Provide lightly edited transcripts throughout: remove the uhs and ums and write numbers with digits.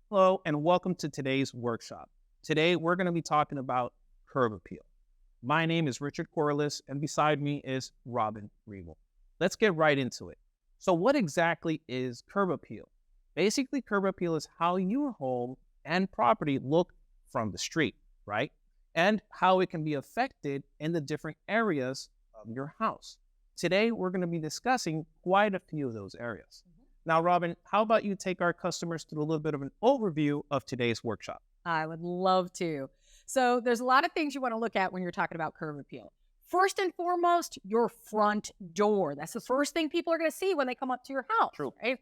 Hello, and welcome to today's workshop. Today, we're going to be talking about curb appeal. My name is Richard Corliss, and beside me is Robin Riegel. Let's get right into it. So, what exactly is curb appeal? Basically, curb appeal is how your home and property look from the street, right? And how it can be affected in the different areas of your house. Today, we're going to be discussing quite a few of those areas. Now, Robin, how about you take our customers through a little bit of an overview of today's workshop? I would love to. So there's a lot of things you want to look at when you're talking about curb appeal. First and foremost, your front door. That's the first thing people are going to see when they come up to your house. True. Right?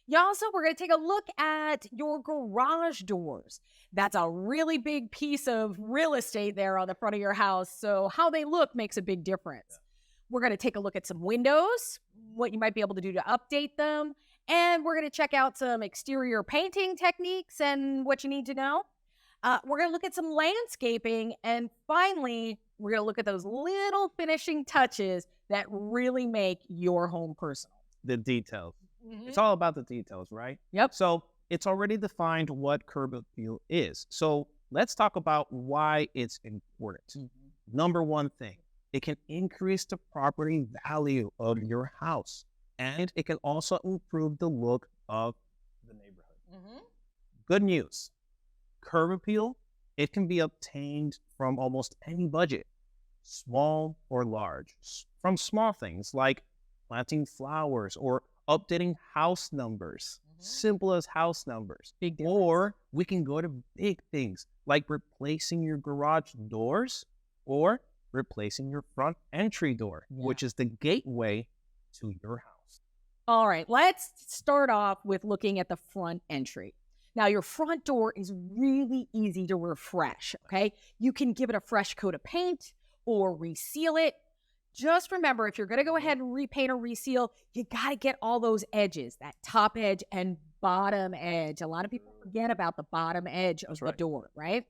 We're going to take a look at your garage doors. That's a really big piece of real estate there on the front of your house. So how they look makes a big difference. Yeah. We're going to take a look at some windows, what you might be able to do to update them. And we're going to check out some exterior painting techniques and what you need to know. We're going to look at some landscaping. And finally, we're going to look at those little finishing touches that really make your home personal. The details. It's all about the details, right? Yep. So it's already defined what curb appeal is. So let's talk about why it's important. Number one thing, it can increase the property value of your house. And it can also improve the look of the neighborhood. Good news. Curb appeal, it can be obtained from almost any budget, small or large. From small things like planting flowers or updating house numbers, simple as house numbers. Or we can go to big things like replacing your garage doors or replacing your front entry door, which is the gateway to your house. All right, let's start off with looking at the front entry. Now, your front door is really easy to refresh, okay? You can give it a fresh coat of paint or reseal it. Just remember, if you're going to go ahead and repaint or reseal, you got to get all those edges, that top edge and bottom edge. A lot of people forget about the bottom edge of the door, right?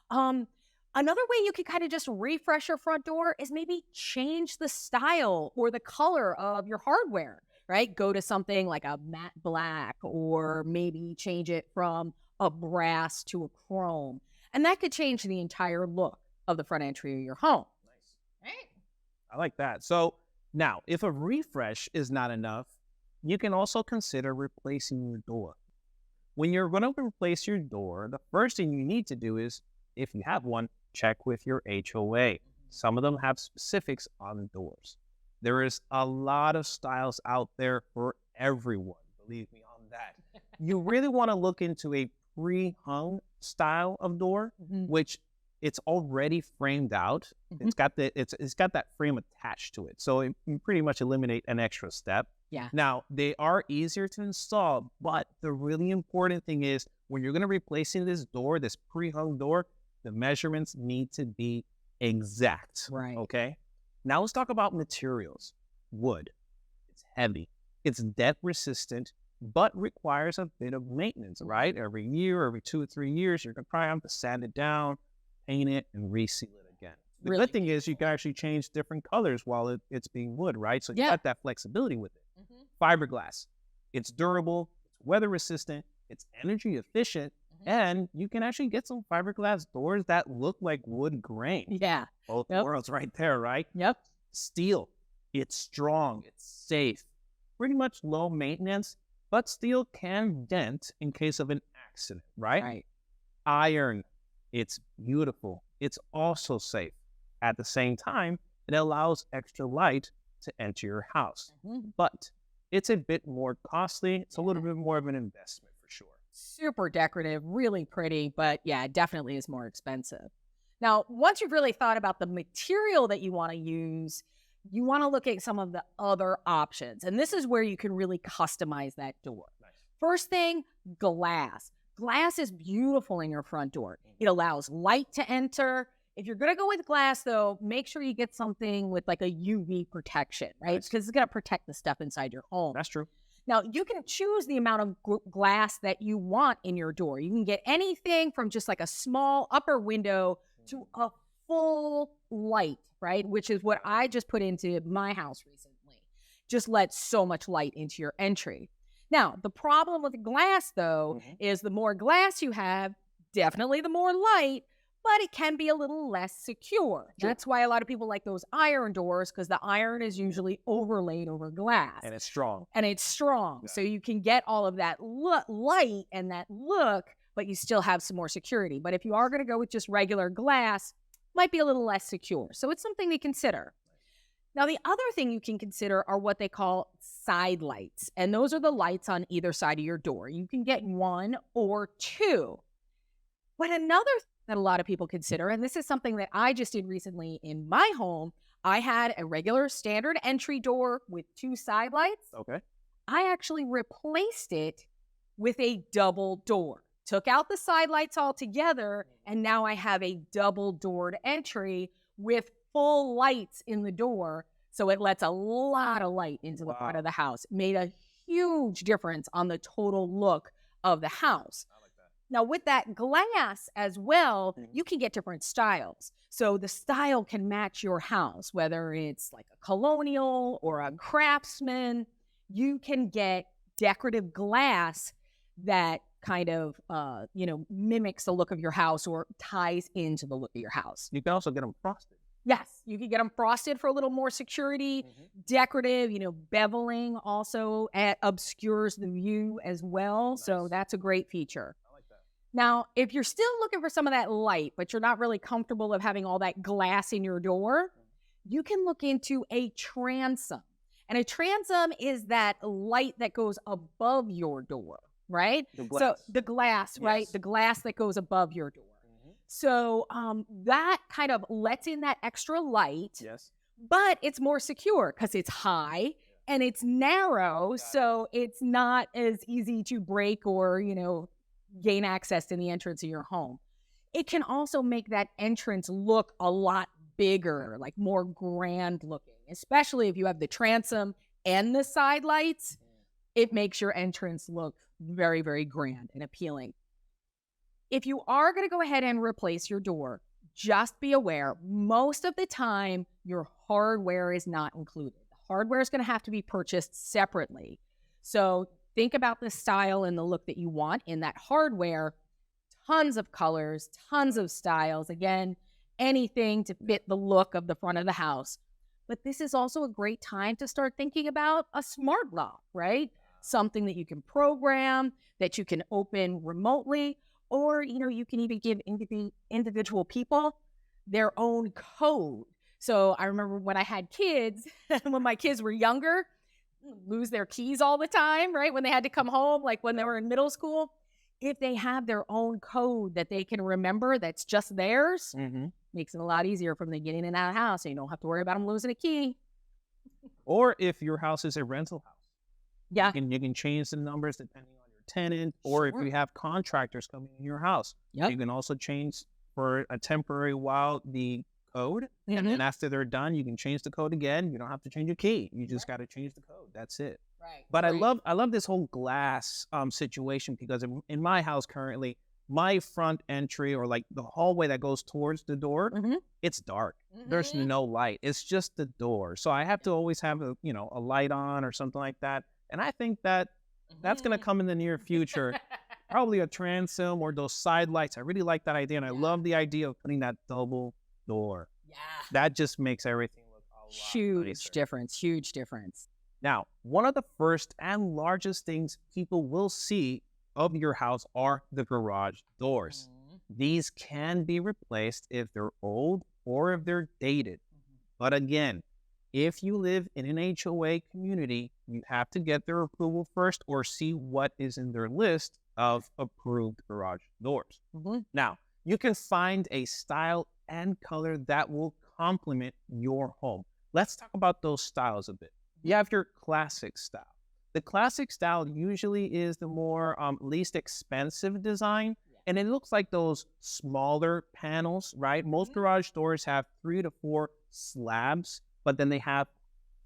Another way you can kind of just refresh your front door is maybe change the style or the color of your hardware. Right? Go to something like a matte black or maybe change it from a brass to a chrome. And that could change the entire look of the front entry of your home. Nice. Right? I like that. So now, if a refresh is not enough, you can also consider replacing your door. When you're going to replace your door, the first thing you need to do is, if you have one, check with your HOA. Some of them have specifics on doors. There is a lot of styles out there for everyone, believe me on that. You really want to look into a pre-hung style of door, which it's already framed out. It's got that frame attached to it. So you pretty much eliminate an extra step. Yeah. Now, they are easier to install, but the really important thing is when you're going to replace this door, this pre-hung door, the measurements need to be exact. Right. Okay? Now let's talk about materials. Wood. It's heavy. It's debt resistant, but requires a bit of maintenance, right? Every year, every 2 or 3 years, you're going to probably have to sand it down, paint it, and reseal it again. The good thing is you can actually change different colors while it's being wood, right? So you got that flexibility with it. Fiberglass. It's durable, it's weather resistant, it's energy efficient, and you can actually get some fiberglass doors that look like wood grain. Yeah. Both worlds right there, right? Yep. Steel. It's strong. It's safe. Pretty much low maintenance, but steel can dent in case of an accident, right? Right. Iron. It's beautiful. It's also safe. At the same time, it allows extra light to enter your house. But it's a bit more costly. It's a little bit more of an investment for sure. Super decorative, really pretty, but yeah, it definitely is more expensive. Now, once you've really thought about the material that you want to use, you want to look at some of the other options. And this is where you can really customize that door. Nice. First thing, glass. Glass is beautiful in your front door. It allows light to enter. If you're going to go with glass, though, make sure you get something with like a UV protection, right? Because it's going to protect the stuff inside your home. That's true. Now, you can choose the amount of glass that you want in your door. You can get anything from just like a small upper window to a full light, right? Which is what I just put into my house recently. Just let so much light into your entry. Now, the problem with glass, though, is the more glass you have, definitely the more light, but it can be a little less secure. Sure. That's why a lot of people like those iron doors, because the iron is usually overlaid over glass. And it's strong. And it's strong. Yeah. So you can get all of that light and that look, but you still have some more security. But if you are going to go with just regular glass, might be a little less secure. So it's something to consider. Now, the other thing you can consider are what they call side lights. And those are the lights on either side of your door. You can get one or two. But another thing that a lot of people consider, and this is something that I just did recently in my home, I had a regular standard entry door with two side lights. Okay. I actually replaced it with a double door. Took out the side lights altogether, and now I have a double doored entry with full lights in the door. So it lets a lot of light into the front of the house. Made a huge difference on the total look of the house. I like that. Now, with that glass as well, you can get different styles. So the style can match your house, whether it's like a colonial or a craftsman. You can get decorative glass that kind of, mimics the look of your house or ties into the look of your house. You can also get them frosted. Yes, you can get them frosted for a little more security. Decorative, beveling also obscures the view as well. Nice. So that's a great feature. I like that. Now, if you're still looking for some of that light, but you're not really comfortable of having all that glass in your door, you can look into a transom. And a transom is that light that goes above your door, right? The glass. So the glass, right? Yes. The glass that goes above your door. So that kind of lets in that extra light, Yes. but it's more secure because it's high and it's narrow. So it's not as easy to break or, gain access to the entrance of your home. It can also make that entrance look a lot bigger, like more grand looking, especially if you have the transom and the side lights. It makes your entrance look very, very grand and appealing. If you are going to go ahead and replace your door, just be aware, most of the time, your hardware is not included. The hardware is going to have to be purchased separately. So think about the style and the look that you want in that hardware. Tons of colors, tons of styles. Again, anything to fit the look of the front of the house. But this is also a great time to start thinking about a smart lock, right? Something that you can program, that you can open remotely. Or, you can even give individual people their own code. So I remember when I had kids, when my kids were younger, lose their keys all the time, right? When they had to come home, like when they were in middle school. If they have their own code that they can remember that's just theirs, makes it a lot easier from them getting in and out of the house. So you don't have to worry about them losing a key. Or if your house is a rental house. Yeah. You can change the numbers depending on your tenant, or if you have contractors coming in your house, you can also change for a temporary while the code, and after they're done, you can change the code again. You don't have to change your key. You just got to change the code. That's it. Right. But I love this whole glass situation because in my house currently, my front entry or like the hallway that goes towards the door, it's dark. There's no light. It's just the door. So I have to always have a light on or something like that. And I think that's going to come in the near future. Probably a transom or those side lights. I really like that idea. And I love the idea of putting that double door. Yeah. That just makes everything look a lot Huge difference. Now, one of the first and largest things people will see of your house are the garage doors. These can be replaced if they're old or if they're dated. But again, if you live in an HOA community, you have to get their approval first or see what is in their list of approved garage doors. Now, you can find a style and color that will complement your home. Let's talk about those styles a bit. You have your classic style. The classic style usually is the more least expensive design, and it looks like those smaller panels, right? Most garage doors have 3 to 4 slabs, but then they have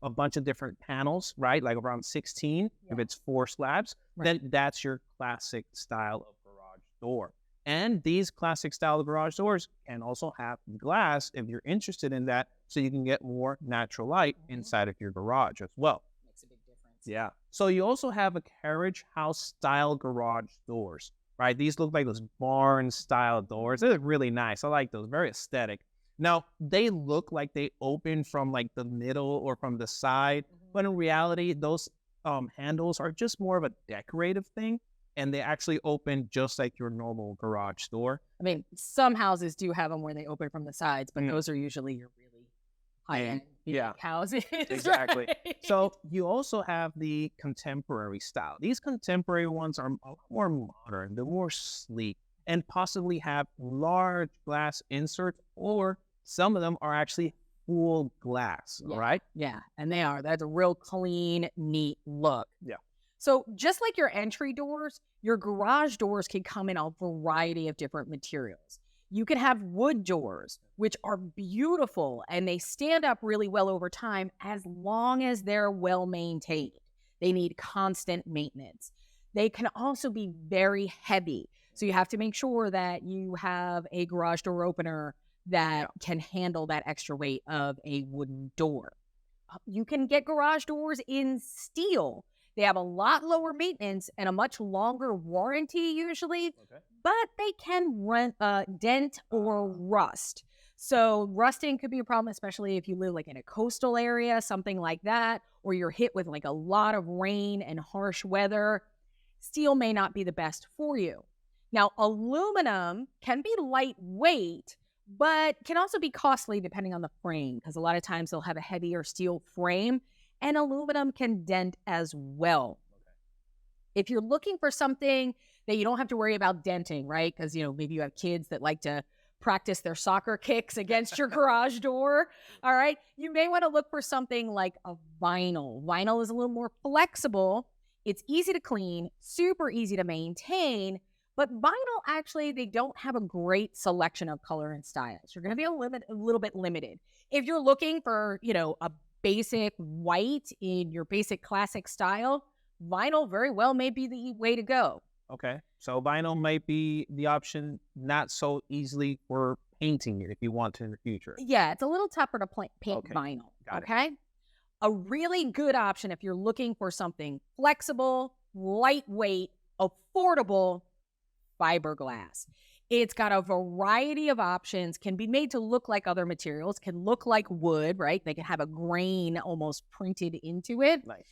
a bunch of different panels, right? Like around 16, if it's 4 slabs, then that's your classic style of garage door. And these classic style garage doors can also have glass if you're interested in that, so you can get more natural light inside of your garage as well. Makes a big difference. Yeah. So you also have a carriage house style garage doors, right? These look like those barn style doors. They're really nice. I like those. Very aesthetic. Now, they look like they open from like the middle or from the side, but in reality, those handles are just more of a decorative thing, and they actually open just like your normal garage door. I mean, some houses do have them where they open from the sides, but Mm. those are usually your really high-end Yeah. houses. Exactly. right? So you also have the contemporary style. These contemporary ones are a lot more modern, they're more sleek, and possibly have large glass inserts, or some of them are actually full glass. Yeah. All right. Yeah, and they are. That's a real clean, neat look. Yeah. So just like your entry doors, your garage doors can come in a variety of different materials. You can have wood doors, which are beautiful and they stand up really well over time as long as they're well maintained. They need constant maintenance. They can also be very heavy. So you have to make sure that you have a garage door opener that can handle that extra weight of a wooden door. You can get garage doors in steel. They have a lot lower maintenance and a much longer warranty usually, but they can dent or rust. So rusting could be a problem, especially if you live like in a coastal area, something like that, or you're hit with like a lot of rain and harsh weather. Steel may not be the best for you. Now, aluminum can be lightweight, but can also be costly depending on the frame, because a lot of times they'll have a heavier steel frame, and aluminum can dent as well. If you're looking for something that you don't have to worry about denting, right? Because, maybe you have kids that like to practice their soccer kicks against your garage door. All right. You may want to look for something like a vinyl. Vinyl is a little more flexible. It's easy to clean, super easy to maintain. But vinyl, actually, they don't have a great selection of color and styles. You're going to be a little bit limited. If you're looking for, a basic white in your basic classic style, vinyl very well may be the way to go. Okay. So vinyl might be the option, not so easily for painting it if you want to in the future. Yeah, it's a little tougher to paint vinyl. Got it. Okay. A really good option if you're looking for something flexible, lightweight, affordable, fiberglass. It's got a variety of options, can be made to look like other materials, can look like wood, right? They can have a grain almost printed into it. Nice.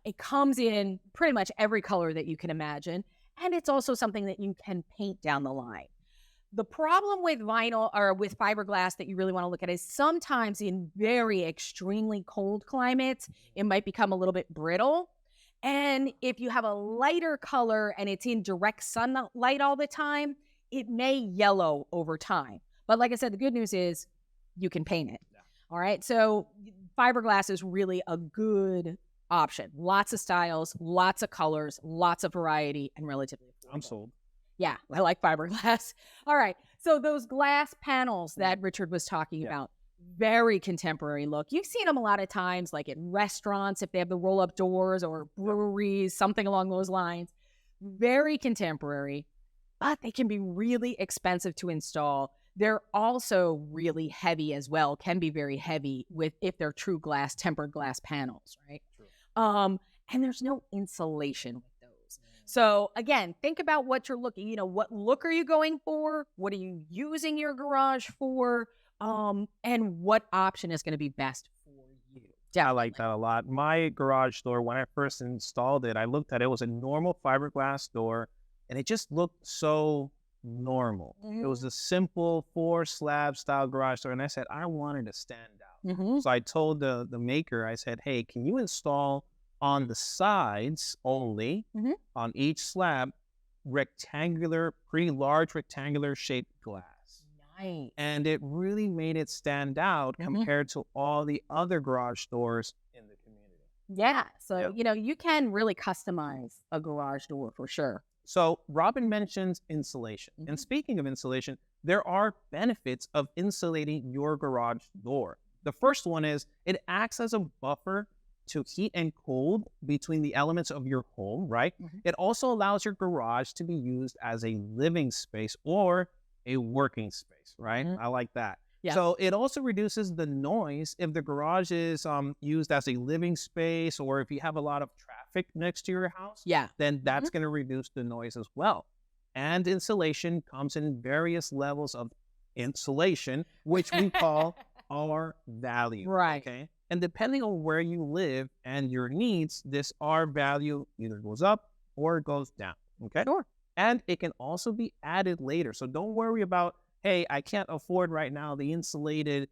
It comes in pretty much every color that you can imagine. And it's also something that you can paint down the line. The problem with vinyl or with fiberglass that you really want to look at is sometimes in very extremely cold climates, it might become a little bit brittle. And if you have a lighter color and it's in direct sunlight all the time, it may yellow over time. But like I said, the good news is you can paint it. Yeah. All right. So fiberglass is really a good option. Lots of styles, lots of colors, lots of variety, and relatively affordable. I'm sold. Yeah, I like fiberglass. All right. So those glass panels that Richard was talking about, very contemporary look. You've seen them a lot of times, like at restaurants, if they have the roll-up doors, or breweries, something along those lines. Very contemporary, but they can be really expensive to install. They're also really heavy as well, can be very heavy if they're true glass, tempered glass panels, right? True. And there's no insulation with those. So again, think about what you're looking, what look are you going for? What are you using your garage for? And what option is going to be best for you? Definitely. I like that a lot. My garage door, when I first installed it, I looked at it, was a normal fiberglass door, and it just looked so normal. It was a simple 4-slab style garage door, and I said, I wanted to stand out. So I told the maker, I said, hey, can you install on the sides only, on each slab, pretty large rectangular shaped glass. Nice. And it really made it stand out compared to all the other garage doors in the community. Yeah. So, you can really customize a garage door for sure. So Robin mentions insulation. And speaking of insulation, there are benefits of insulating your garage door. The first one is it acts as a buffer to heat and cold between the elements of your home, right? It also allows your garage to be used as a living space or a working space, right? I like that. Yeah. So it also reduces the noise if the garage is used as a living space, or if you have a lot of traffic next to your house, Yeah. then that's going to reduce the noise as well. And insulation comes in various levels of insulation, which we call R value. Right. Okay. And depending on where you live and your needs, this R value either goes up or it goes down. Okay. Sure. And it can also be added later. So don't worry about, hey, I can't afford right now the insulated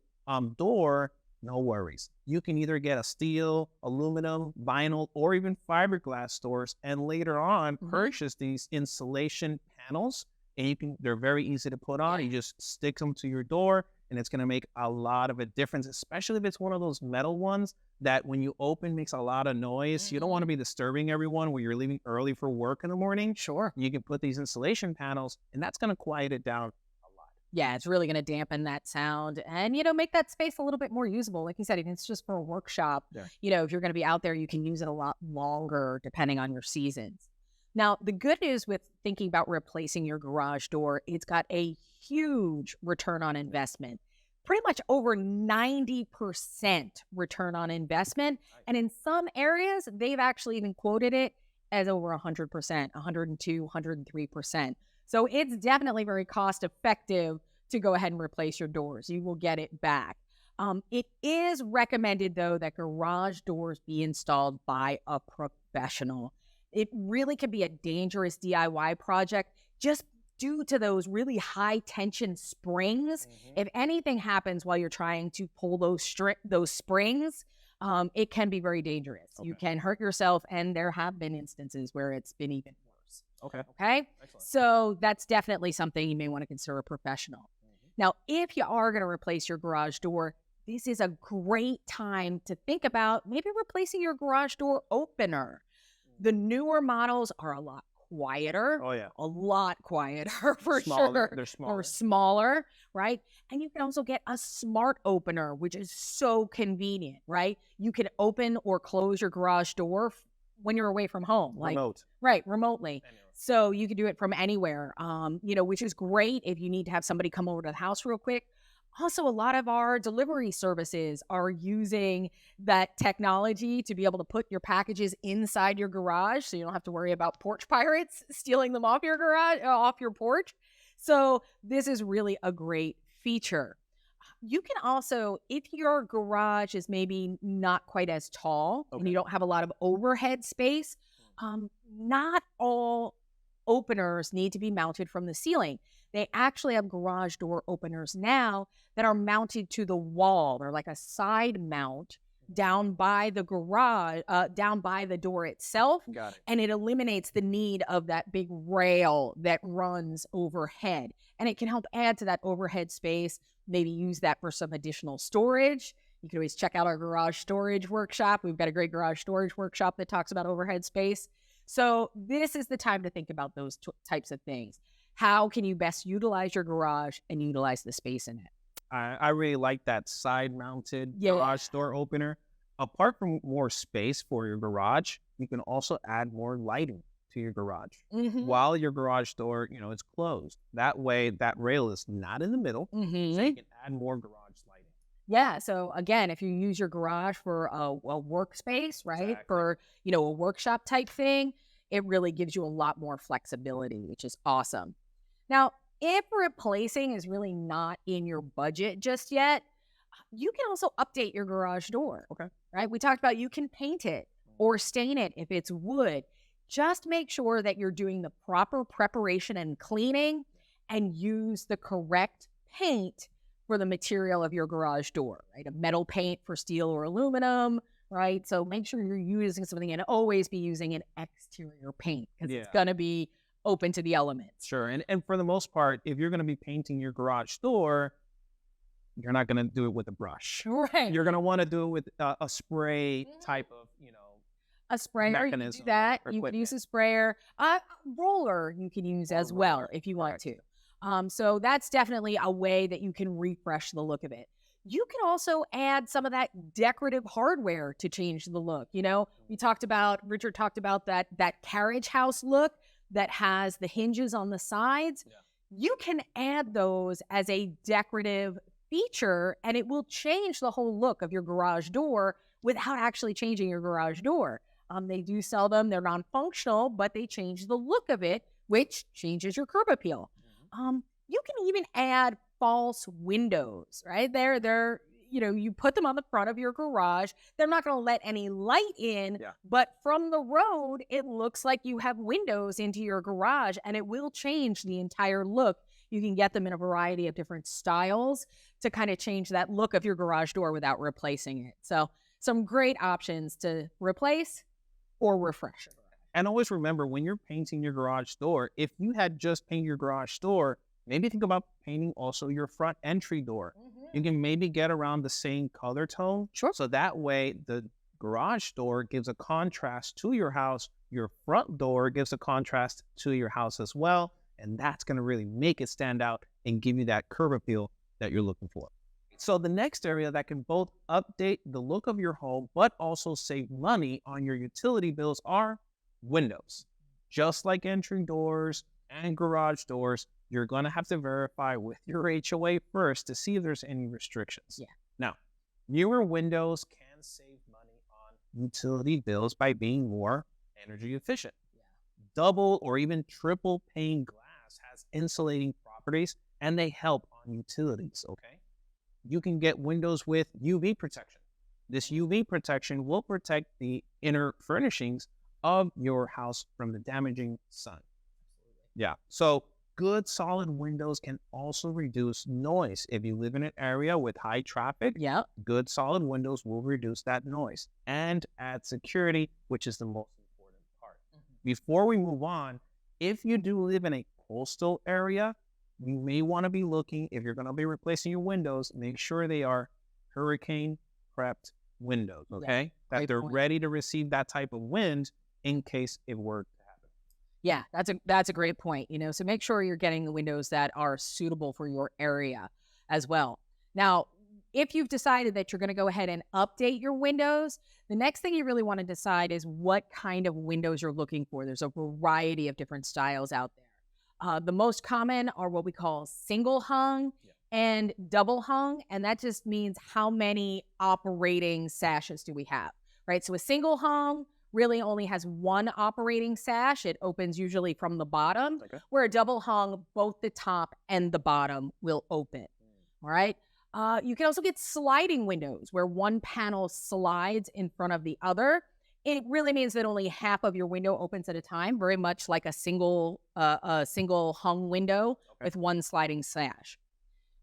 door. No worries. You can either get a steel, aluminum, vinyl, or even fiberglass doors, and later on purchase these insulation panels. And they're very easy to put on. You just stick them to your door, and it's going to make a lot of a difference, especially if it's one of those metal ones that when you open makes a lot of noise. You don't want to be disturbing everyone when you're leaving early for work in the morning. Sure. You can put these insulation panels, and that's going to quiet it down a lot. Yeah, it's really going to dampen that sound and, make that space a little bit more usable. Like you said, if it's just for a workshop, if you're going to be out there, you can use it a lot longer depending on your seasons. Now, the good news with thinking about replacing your garage door, it's got a huge return on investment, pretty much over 90% return on investment. And in some areas, they've actually even quoted it as over 100%, 102, 103%. So it's definitely very cost effective to go ahead and replace your doors. You will get it back. It is recommended, though, that garage doors be installed by a professional. It really can be a dangerous DIY project just due to those really high tension springs. If anything happens while you're trying to pull those springs, it can be very dangerous. You can hurt yourself, and there have been instances where it's been even worse. Okay. Excellent. So that's definitely something you may want to consider a professional. Now, if you are going to replace your garage door, this is a great time to think about maybe replacing your garage door opener. The newer models are a lot quieter. Oh, yeah. A lot quieter for Smaller. sure. They're smaller. Or smaller, right? And you can also get a smart opener, which is so convenient, right? You can open or close your garage door when you're away from home. Remote. Right, remotely. Anyway. So you can do it from anywhere, which is great if you need to have somebody come over to the house real quick. Also, a lot of our delivery services are using that technology to be able to put your packages inside your garage, so you don't have to worry about porch pirates stealing them off your garage, off your porch. So this is really a great feature. You can also, if your garage is maybe not quite as tall and you don't have a lot of overhead space, not all openers need to be mounted from the ceiling. They actually have garage door openers now that are mounted to the wall. They're like a side mount down by the garage, down by the door itself. Got it. And it eliminates the need of that big rail that runs overhead. And it can help add to that overhead space, maybe use that for some additional storage. You can always check out our garage storage workshop. We've got a great garage storage workshop that talks about overhead space. So this is the time to think about those types of things. How can you best utilize your garage and utilize the space in it? I really like that side-mounted garage door opener. Apart from more space for your garage, you can also add more lighting to your garage while your garage door, is closed. That way, that rail is not in the middle, so you can add more garage lighting. Yeah. So again, if you use your garage for a workspace, right, for a workshop type thing, it really gives you a lot more flexibility, which is awesome. Now, if replacing is really not in your budget just yet, you can also update your garage door. Okay. Right? We talked about you can paint it or stain it if it's wood. Just make sure that you're doing the proper preparation and cleaning and use the correct paint for the material of your garage door, right? A metal paint for steel or aluminum, right? So make sure you're using something and always be using an exterior paint because it's going to be open to the elements. Sure. And for the most part, if you're going to be painting your garage door, you're not going to do it with a brush. Right. You're going to want to do it with a spray type of, a sprayer, mechanism. You can do that. You can use a sprayer. A roller you can use as well if you want to. So that's definitely a way that you can refresh the look of it. You can also add some of that decorative hardware to change the look. Richard talked about that carriage house look that has the hinges on the sides. Yeah. You can add those as a decorative feature, and it will change the whole look of your garage door without actually changing your garage door. They do sell them. They're non-functional, but they change the look of it, which changes your curb appeal. You can even add false windows, right? They're you put them on the front of your garage. They're not going to let any light in, but from the road, it looks like you have windows into your garage, and it will change the entire look. You can get them in a variety of different styles to kind of change that look of your garage door without replacing it. So some great options to replace or refresh. And always remember, when you're painting your garage door, if you had just painted your garage door, maybe think about painting also your front entry door. You can maybe get around the same color tone. Sure. So that way the garage door gives a contrast to your house. Your front door gives a contrast to your house as well. And that's going to really make it stand out and give you that curb appeal that you're looking for. So the next area that can both update the look of your home, but also save money on your utility bills are windows. Just like entry doors and garage doors, you're going to have to verify with your HOA first to see if there's any restrictions. Now, newer windows can save money on utility bills by being more energy efficient. Double or even triple pane glass has insulating properties, and they help on utilities, okay? You can get windows with UV protection. This UV protection will protect the inner furnishings of your house from the damaging sun. So good solid windows can also reduce noise. If you live in an area with high traffic, good solid windows will reduce that noise and add security, which is the most important part. Before we move on, if you do live in a coastal area, you may want to be looking, if you're going to be replacing your windows, make sure they are hurricane prepped windows, okay? That they're ready to receive that type of wind in case it were to happen. Yeah, that's a great point. So make sure you're getting the windows that are suitable for your area as well. Now, if you've decided that you're going to go ahead and update your windows, the next thing you really want to decide is what kind of windows you're looking for. There's a variety of different styles out there. The most common are what we call single hung and double hung, and that just means how many operating sashes do we have, right? So a single hung really only has one operating sash. It opens usually from the bottom, where a double hung, both the top and the bottom will open, all right? You can also get sliding windows where one panel slides in front of the other. It really means that only half of your window opens at a time, very much like a single hung window with one sliding sash.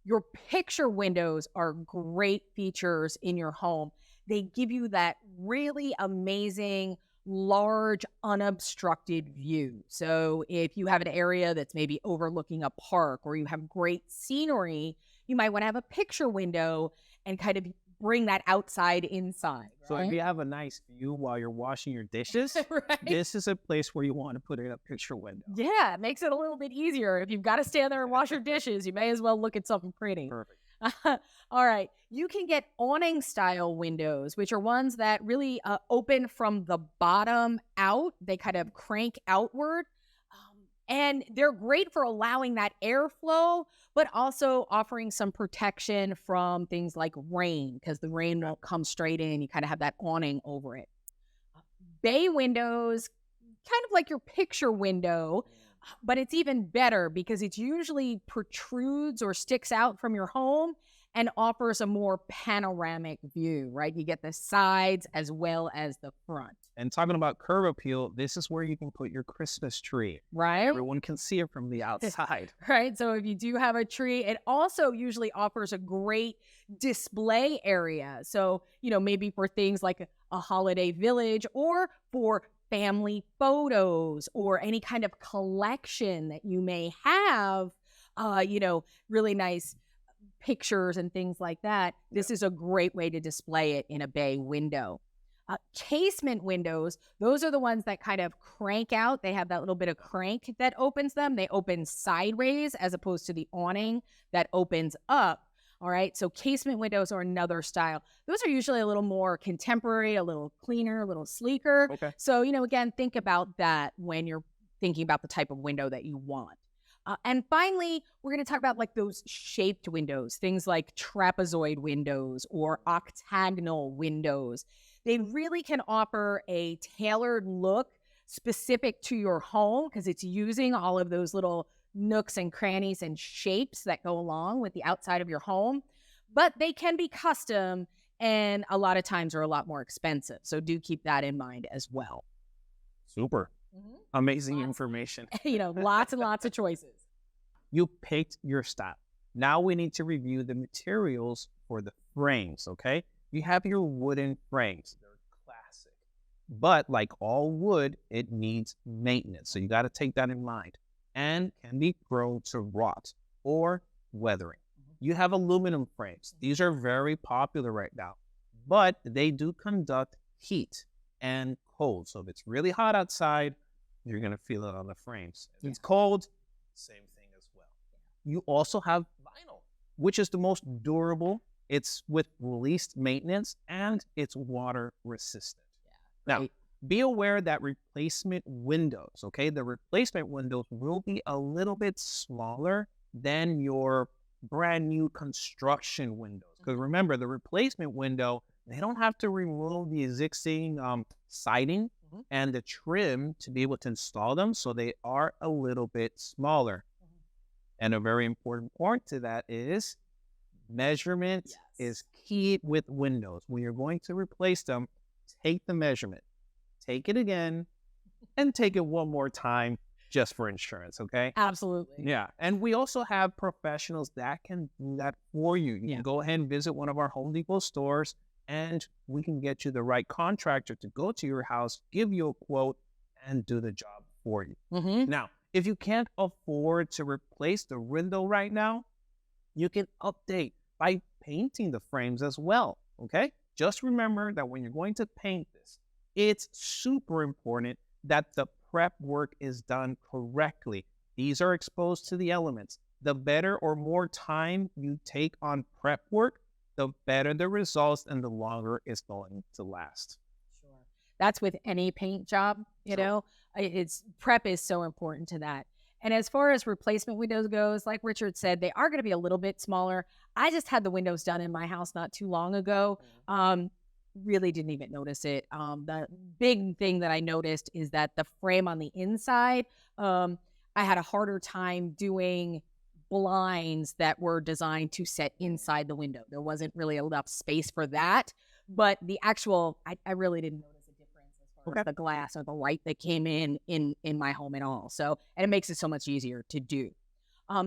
Your picture windows are great features in your home. They give you that really amazing, large, unobstructed view. So if you have an area that's maybe overlooking a park or you have great scenery, you might want to have a picture window and kind of bring that outside inside. So if you have a nice view while you're washing your dishes, Right. This is a place where you want to put in a picture window. Yeah, it makes it a little bit easier. If you've got to stand there and wash your dishes, you may as well look at something pretty. Perfect. All right. You can get awning style windows, which are ones that really open from the bottom out. They kind of crank outward. And they're great for allowing that airflow, but also offering some protection from things like rain, because the rain won't come straight in. You kind of have that awning over it. Bay windows, kind of like your picture window, but it's even better because it usually protrudes or sticks out from your home and offers a more panoramic view, right? You get the sides as well as the front. And talking about curb appeal, this is where you can put your Christmas tree. Right? Everyone can see it from the outside. Right? So if you do have a tree, it also usually offers a great display area. So, maybe for things like a holiday village or for family photos or any kind of collection that you may have, really nice pictures and things like that. This is a great way to display it in a bay window. Casement windows, those are the ones that kind of crank out. They have that little bit of crank that opens them. They open sideways as opposed to the awning that opens up. All right. So casement windows are another style. Those are usually a little more contemporary, a little cleaner, a little sleeker. Okay. So, again, think about that when you're thinking about the type of window that you want. And finally, we're going to talk about like those shaped windows, things like trapezoid windows or octagonal windows. They really can offer a tailored look specific to your home because it's using all of those little nooks and crannies and shapes that go along with the outside of your home. But they can be custom and a lot of times are a lot more expensive. So do keep that in mind as well. Super. Mhm. Amazing Lots. information. Lots and lots of choices. You picked your style. Now we need to review the materials for the frames, okay? You have your wooden frames. They're classic. But like all wood, it needs maintenance. So you got to take that in mind and can be prone to rot or weathering. You have aluminum frames. These are very popular right now, but they do conduct heat and cold. So if it's really hot outside, you're going to feel it on the frames. If it's cold, same thing as well. You also have vinyl, which is the most durable. It's with least maintenance and it's water resistant. Now, be aware that replacement windows, okay? The replacement windows will be a little bit smaller than your brand new construction windows. Because remember, the replacement window, they don't have to remove the existing siding and the trim to be able to install them. So they are a little bit smaller. And a very important point to that is measurement is key with windows. When you're going to replace them, take the measurement, take it again, and take it one more time just for insurance, okay? Absolutely. Yeah. And we also have professionals that can do that for you. You can go ahead and visit one of our Home Depot stores and we can get you the right contractor to go to your house, give you a quote, and do the job for you. Now, if you can't afford to replace the window right now, you can update by painting the frames as well, okay? Just remember that when you're going to paint this, it's super important that the prep work is done correctly. These are exposed to the elements. The better or more time you take on prep work, the better the results and the longer it's going to last. Sure. That's with any paint job, you know, it's prep is so important to that. And as far as replacement windows goes, like Richard said, they are going to be a little bit smaller. I just had the windows done in my house not too long ago. Really didn't even notice it. The big thing that I noticed is that the frame on the inside, I had a harder time doing blinds that were designed to set inside the window. There wasn't really enough space for that. But the actual, I really didn't notice a difference as far as the glass or the light that came in my home at all. So, and it makes it so much easier to do.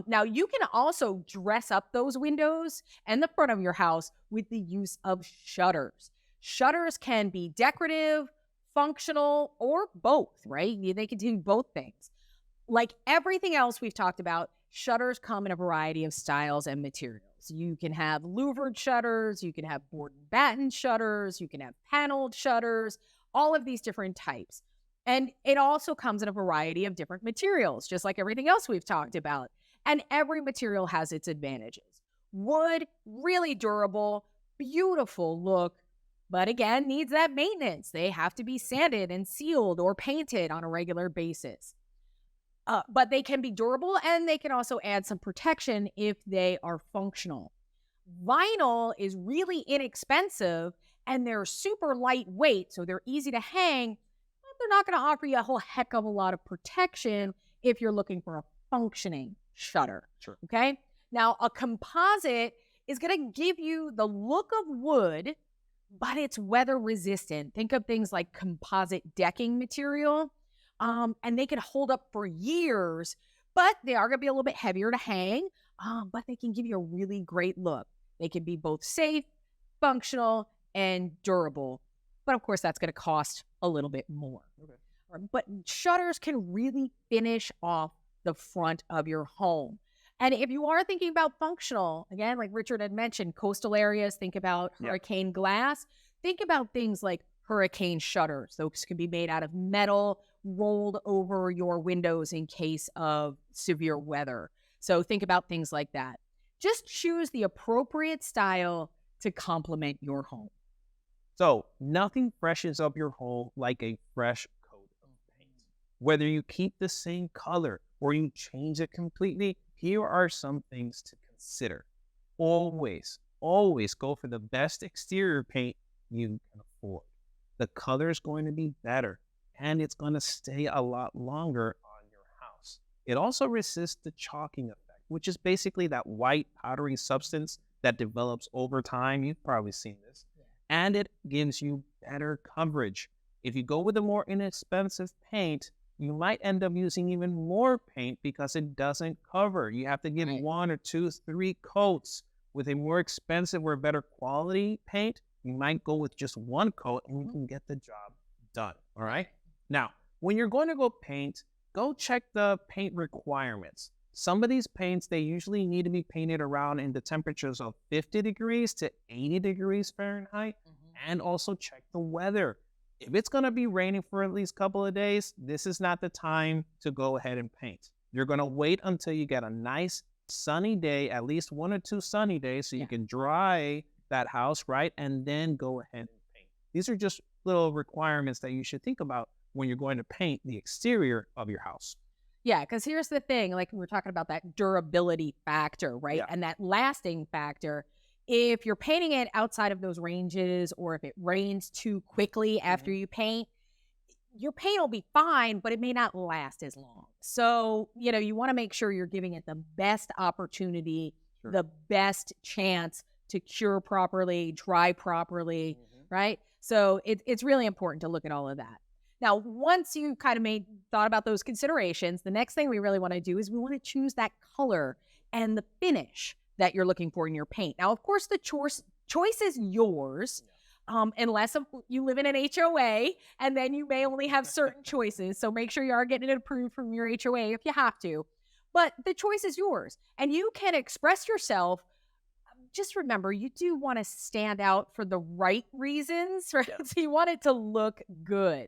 Now, you can also dress up those windows and the front of your house with the use of shutters. Shutters can be decorative, functional, or both, right? They can do both things. Like everything else we've talked about, shutters come in a variety of styles and materials. You can have louvered shutters, you can have board and batten shutters, you can have paneled shutters, all of these different types. And it also comes in a variety of different materials, just like everything else we've talked about. And every material has its advantages. Wood, really durable, beautiful look, but again, needs that maintenance. They have to be sanded and sealed or painted on a regular basis. But they can be durable and they can also add some protection if they are functional. Vinyl is really inexpensive and they're super lightweight, so they're easy to hang, but they're not going to offer you a whole heck of a lot of protection if you're looking for a functioning shutter. Sure. Okay? Now, a composite is going to give you the look of wood, but it's weather resistant. Think of things like composite decking material. And they can hold up for years, but they are going to be a little bit heavier to hang, but they can give you a really great look. They can be both safe, functional, and durable. But of course, that's going to cost a little bit more. But shutters can really finish off the front of your home. And if you are thinking about functional, again, like Richard had mentioned, coastal areas, think about hurricane glass. Think about things like hurricane shutters. Those can be made out of metal, rolled over your windows in case of severe weather. So think about things like that. Just choose the appropriate style to complement your home. So nothing freshens up your home like a fresh coat of paint. Whether you keep the same color or you change it completely, here are some things to consider. Always, always go for the best exterior paint you can afford. The color is going to be better and it's going to stay a lot longer on your house. It also resists the chalking effect, which is basically that white powdery substance that develops over time. You've probably seen this. And it gives you better coverage. If you go with a more inexpensive paint, you might end up using even more paint because it doesn't cover. You have to give one or two, three coats. With a more expensive or better quality paint, you might go with just one coat and you can get the job done. All right. Now, when you're going to go paint, go check the paint requirements. Some of these paints, they usually need to be painted around in the temperatures of 50 degrees to 80 degrees Fahrenheit, and also check the weather. If it's going to be raining for at least a couple of days, this is not the time to go ahead and paint. You're going to wait until you get a nice sunny day, at least 1 or 2 sunny days, so you can dry that house, right? And then go ahead and paint. These are just little requirements that you should think about when you're going to paint the exterior of your house. Yeah, because here's the thing, like we were talking about that durability factor, right? And that lasting factor. If you're painting it outside of those ranges, or if it rains too quickly after you paint, your paint will be fine, but it may not last as long. So, you want to make sure you're giving it the best opportunity, the best chance to cure properly, dry properly, right? So it's really important to look at all of that. Now, once you kind of thought about those considerations, the next thing we really want to do is we want to choose that color and the finish that you're looking for in your paint. Now, of course, the choice is yours, unless you live in an HOA, and then you may only have certain choices. So make sure you are getting it approved from your HOA if you have to. But the choice is yours, and you can express yourself. Just remember, you do want to stand out for the right reasons, right? So you want it to look good.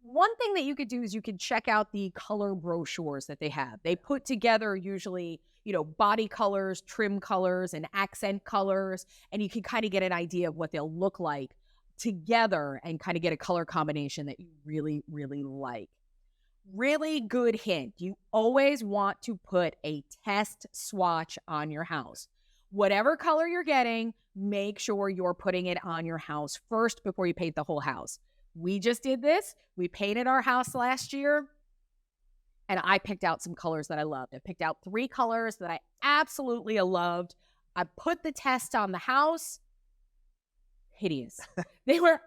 One thing that you could do is you could check out the color brochures that they have. They put together usually, body colors, trim colors, and accent colors, and you can kind of get an idea of what they'll look like together and kind of get a color combination that you really, really like. Really good hint. You always want to put a test swatch on your house. Whatever color you're getting, make sure you're putting it on your house first before you paint the whole house. We just did this. We painted our house last year, and I picked out some colors that I loved. I picked out 3 colors that I absolutely loved. I put the test on the house. Hideous. They were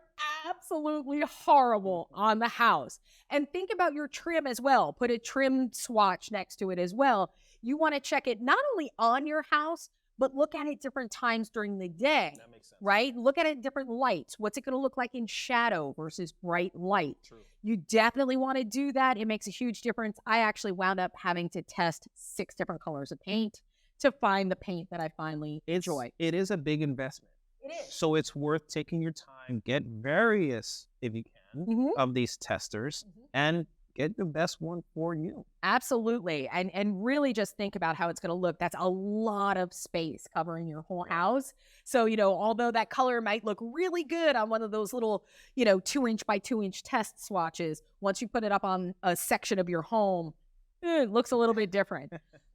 absolutely horrible on the house. And think about your trim as well. Put a trim swatch next to it as well. You want to check it not only on your house, but look at it different times during the day. That makes sense. Right? Look at it in different lights. What's it going to look like in shadow versus bright light? True. You definitely want to do that. It makes a huge difference. I actually wound up having to test 6 different colors of paint to find the paint that I finally enjoy. It is a big investment. It is. So it's worth taking your time, get various, if you can, of these testers, and get the best one for you. Absolutely. And really just think about how it's going to look. That's a lot of space covering your whole house. So, although that color might look really good on one of those little, 2-inch by 2-inch test swatches, once you put it up on a section of your home, it looks a little bit different.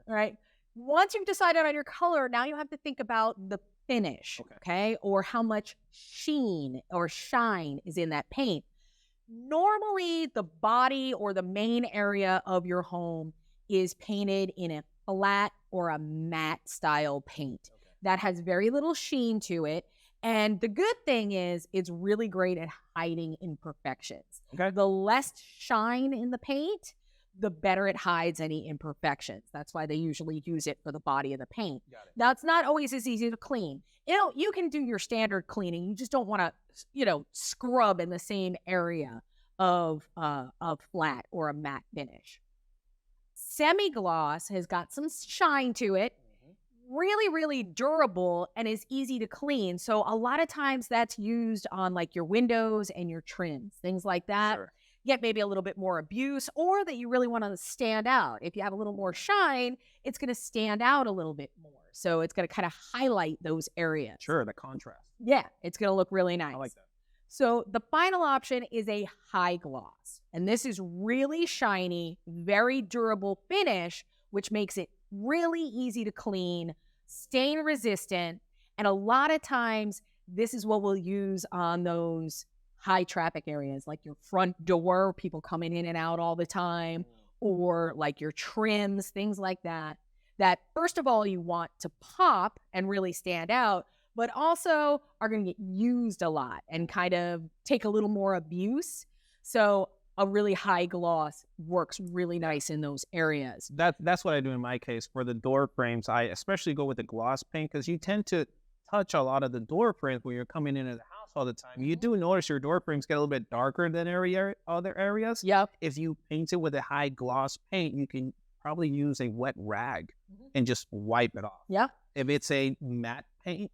All right. Once you've decided on your color, now you have to think about the finish, okay? Or how much sheen or shine is in that paint. Normally, the body or the main area of your home is painted in a flat or a matte style paint that has very little sheen to it. And the good thing is it's really great at hiding imperfections. The less shine in the paint, the better it hides any imperfections. That's why they usually use it for the body of the paint. Now, it's not always as easy to clean. You can do your standard cleaning. You just don't want to, scrub in the same area of flat or a matte finish. Semi-gloss has got some shine to it, really, really durable, and is easy to clean. So a lot of times that's used on like your windows and your trims, things like that. Get maybe a little bit more abuse, or that you really want to stand out. If you have a little more shine, it's going to stand out a little bit more. So it's going to kind of highlight those areas. Sure, the contrast. Yeah, it's going to look really nice. I like that. So the final option is a high gloss. And this is really shiny, very durable finish, which makes it really easy to clean, stain resistant. And a lot of times, this is what we'll use on those high traffic areas, like your front door, people coming in and out all the time, or like your trims, things like that. That, first of all, you want to pop and really stand out, but also are going to get used a lot and kind of take a little more abuse. So a really high gloss works really nice in those areas. That's what I do in my case. For the door frames, I especially go with the gloss paint because you tend to touch a lot of the door frames when you're coming into the house all the time. You do notice your door frames get a little bit darker than other areas. Yep. If you paint it with a high gloss paint, you can probably use a wet rag and just wipe it off. Yeah. If it's a matte paint,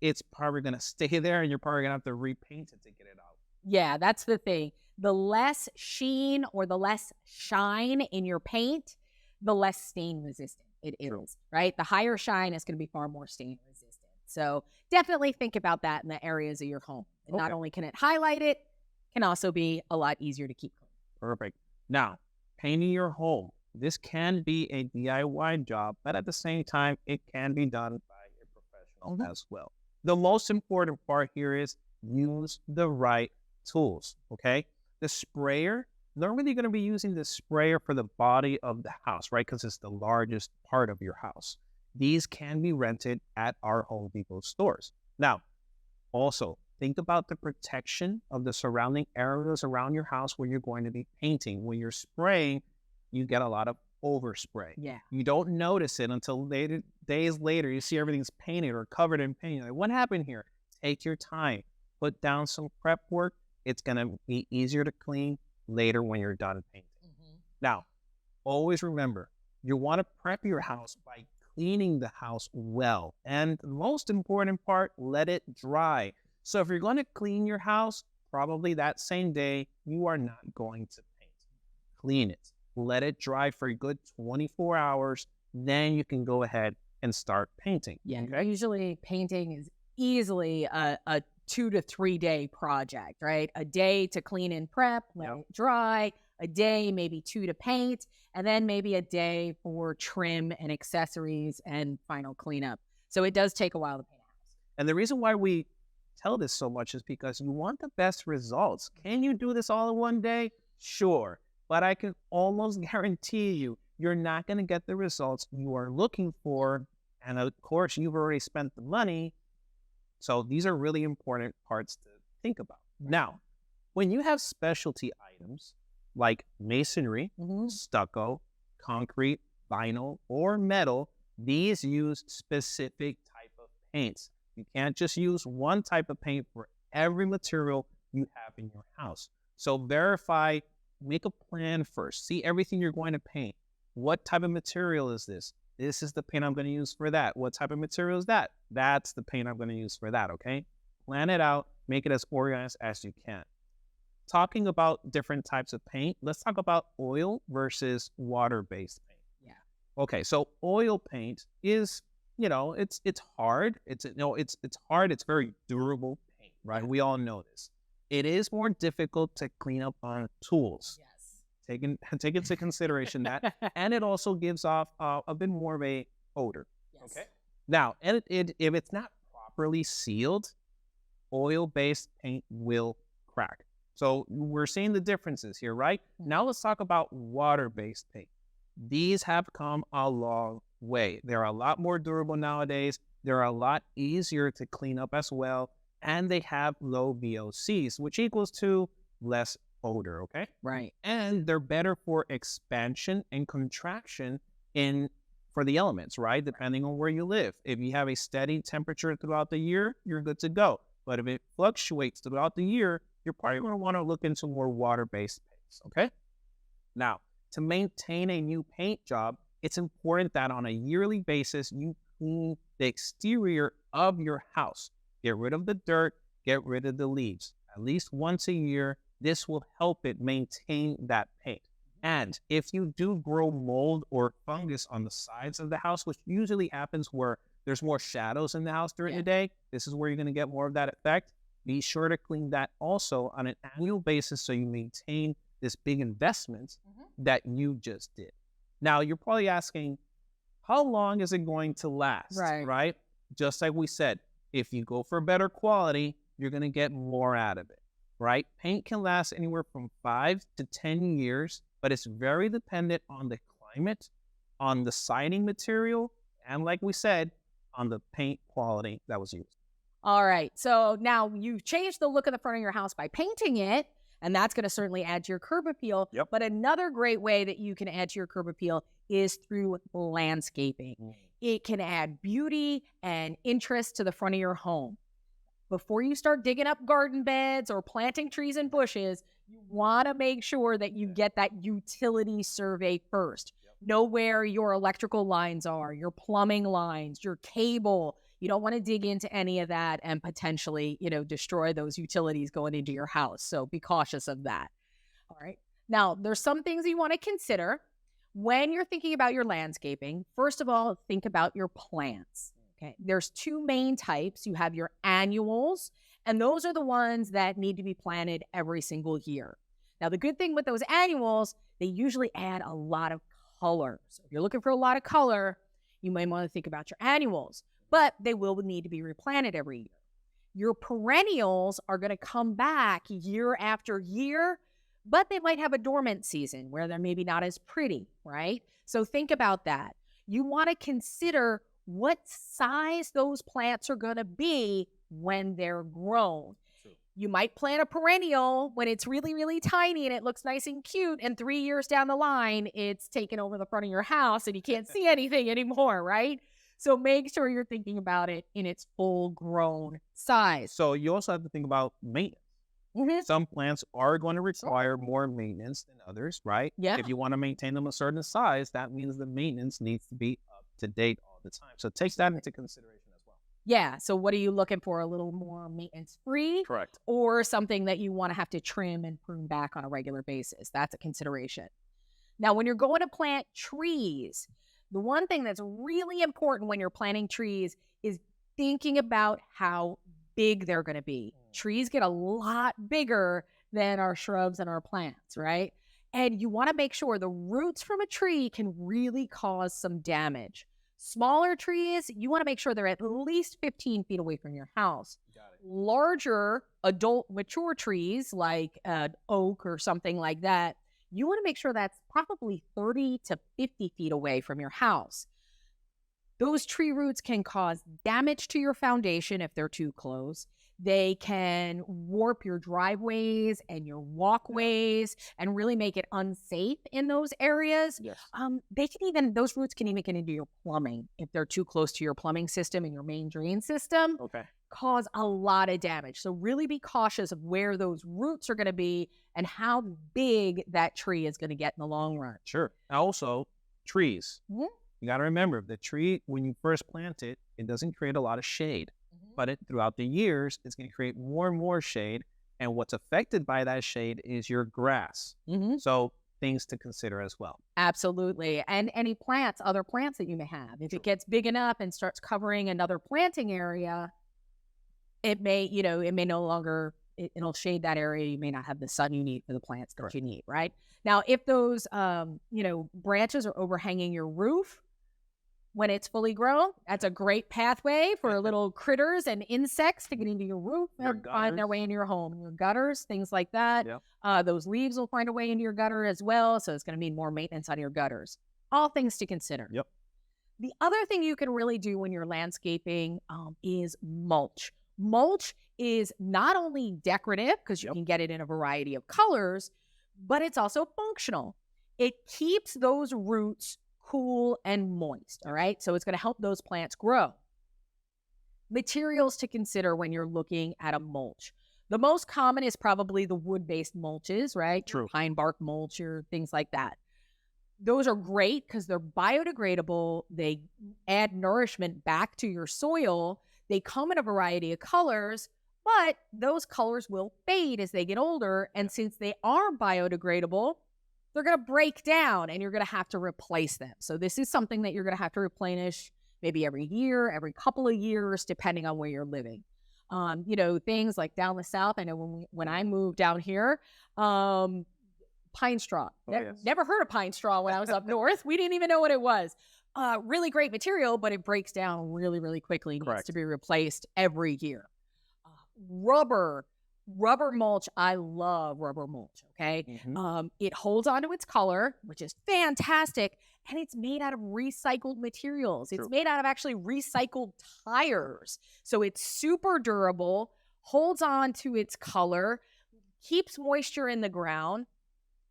it's probably going to stay there and you're probably going to have to repaint it to get it out. Yeah, that's the thing. The less sheen or the less shine in your paint, the less stain resistant it is, right? The higher shine is going to be far more stain resistant. So definitely think about that in the areas of your home. And not only can it highlight it, can also be a lot easier to keep clean. Perfect. Now, painting your home. This can be a DIY job, but at the same time, it can be done by a professional as well. The most important part here is use the right tools, okay? The sprayer, normally you're going to be using the sprayer for the body of the house, right? Because it's the largest part of your house. These can be rented at our Home Depot stores. Now, also, think about the protection of the surrounding areas around your house where you're going to be painting. When you're spraying, you get a lot of overspray. Yeah. You don't notice it until days later. You see everything's painted or covered in paint. Like, what happened here? Take your time. Put down some prep work. It's going to be easier to clean later when you're done painting. Now, always remember, you want to prep your house by cleaning the house well. And the most important part, let it dry. So if you're going to clean your house, probably that same day, you are not going to paint. Clean it. Let it dry for a good 24 hours. Then you can go ahead and start painting. Yeah. Usually painting is easily a 2 to 3 day project, right? A day to clean and prep, let it dry, a day, maybe 2 to paint, and then maybe a day for trim and accessories and final cleanup. So it does take a while to paint a house. And the reason why we tell this so much is because you want the best results. Can you do this all in one day? Sure. But I can almost guarantee you, you're not going to get the results you are looking for. And of course, you've already spent the money. So these are really important parts to think about. Now, when you have specialty items like masonry, stucco, concrete, vinyl, or metal, these use specific type of paints. You can't just use one type of paint for every material you have in your house. So verify, make a plan first. See everything you're going to paint. What type of material is this? This is the paint I'm going to use for that. What type of material is that? That's the paint I'm going to use for that, okay? Plan it out. Make it as organized as you can. Talking about different types of paint, let's talk about oil versus water-based paint. Yeah. Okay, so oil paint is, it's hard. It's hard. It's very durable paint, right? We all know this. It is more difficult to clean up on tools. Yes. Take into consideration that, and it also gives off a bit more of a odor. Yes. Okay. Now, and if it's not properly sealed, oil-based paint will crack. So we're seeing the differences here, right? Now let's talk about water-based paint. These have come a long way. They're a lot more durable nowadays. They're a lot easier to clean up as well, and they have low VOCs, which equals to less odor, okay? Right. And they're better for expansion and contraction for the elements, right? Depending on where you live. If you have a steady temperature throughout the year, you're good to go. But if it fluctuates throughout the year, you're probably going to want to look into more water-based paints, okay? Now, to maintain a new paint job, it's important that on a yearly basis, you clean the exterior of your house. Get rid of the dirt, get rid of the leaves. At least once a year, this will help it maintain that paint. And if you do grow mold or fungus on the sides of the house, which usually happens where there's more shadows in the house during the day, this is where you're going to get more of that effect. be sure to clean that also on an annual basis so you maintain this big investment that you just did. Now, you're probably asking, how long is it going to last? Right? Just like we said, if you go for better quality, you're going to get more out of it, right? Paint can last anywhere from 5 to 10 years, but it's very dependent on the climate, on the siding material, and like we said, on the paint quality that was used. All right. So now you've changed the look of the front of your house by painting it, and that's going to certainly add to your curb appeal. Yep. But another great way that you can add to your curb appeal is through landscaping. It can add beauty and interest to the front of your home. Before you start digging up garden beds or planting trees and bushes, you want to make sure that you get that utility survey first. Know where your electrical lines are, your plumbing lines, your cable. You don't want to dig into any of that and potentially, destroy those utilities going into your house. So be cautious of that. All right. Now, there's some things you want to consider when you're thinking about your landscaping. First of all, think about your plants. Okay. There's two main types. You have your annuals, and those are the ones that need to be planted every single year. Now, the good thing with those annuals, they usually add a lot of color. So if you're looking for a lot of color, you might want to think about your annuals, but they will need to be replanted every year. Your perennials are going to come back year after year, but they might have a dormant season where they're maybe not as pretty, right? So think about that. You want to consider what size those plants are going to be when they're grown. You might plant a perennial when it's really, really tiny and it looks nice and cute, and 3 years down the line, it's taken over the front of your house and you can't see anything anymore, right? So make sure you're thinking about it in its full-grown size. So you also have to think about maintenance. Some plants are going to require more maintenance than others, right? Yeah. If you want to maintain them a certain size, that means the maintenance needs to be up to date all the time. So take that into consideration as well. Yeah. So what are you looking for? A little more maintenance-free? Correct. Or something that you want to have to trim and prune back on a regular basis? That's a consideration. Now, when you're going to plant trees, the one thing that's really important when you're planting trees is thinking about how big they're going to be. Trees get a lot bigger than our shrubs and our plants, right? And you want to make sure the roots from a tree can really cause some damage. Smaller trees, you want to make sure they're at least 15 feet away from your house. Got it. Larger adult mature trees like an oak or something like that, you want to make sure that's probably 30 to 50 feet away from your house. Those tree roots can cause damage to your foundation if they're too close. They can warp your driveways and your walkways and really make it unsafe in those areas. Yes. Those roots can even get into your plumbing if they're too close to your plumbing system and your main drain system. Okay. Cause a lot of damage. So really be cautious of where those roots are going to be and how big that tree is going to get in the long run. Sure. Also, trees. You got to remember, the tree, when you first plant it, it doesn't create a lot of shade. But throughout the years, it's going to create more and more shade. And what's affected by that shade is your grass. So things to consider as well. Absolutely. And any plants, other plants that you may have. If it gets big enough and starts covering another planting area, it may no longer, it'll shade that area. You may not have the sun you need for the plants that you need, right? Now, if those, branches are overhanging your roof, when it's fully grown, that's a great pathway for little critters and insects to get into your roof and find their way into your home. Your gutters, things like that. Yep. Those leaves will find a way into your gutter as well. So it's going to mean more maintenance on your gutters. All things to consider. Yep. The other thing you can really do when you're landscaping is mulch. Mulch is not only decorative because you can get it in a variety of colors, but it's also functional. It keeps those roots cool and moist, all right? So it's going to help those plants grow. Materials to consider when you're looking at a mulch. The most common is probably the wood-based mulches, right? True. Pine bark mulch or things like that. Those are great because they're biodegradable. They add nourishment back to your soil. They come in a variety of colors, but those colors will fade as they get older. And since they are biodegradable, they're going to break down and you're going to have to replace them. So this is something that you're going to have to replenish maybe every year, every couple of years, depending on where you're living. Things like down the south. I know when I moved down here, pine straw. Never heard of pine straw when I was up north. We didn't even know what it was. Really great material, but it breaks down really, really quickly. Needs to be replaced every year. Rubber mulch. I love rubber mulch. Okay. Mm-hmm. It holds onto its color, which is fantastic. And it's made out of recycled materials. It's made out of actually recycled tires. So it's super durable, holds on to its color, keeps moisture in the ground.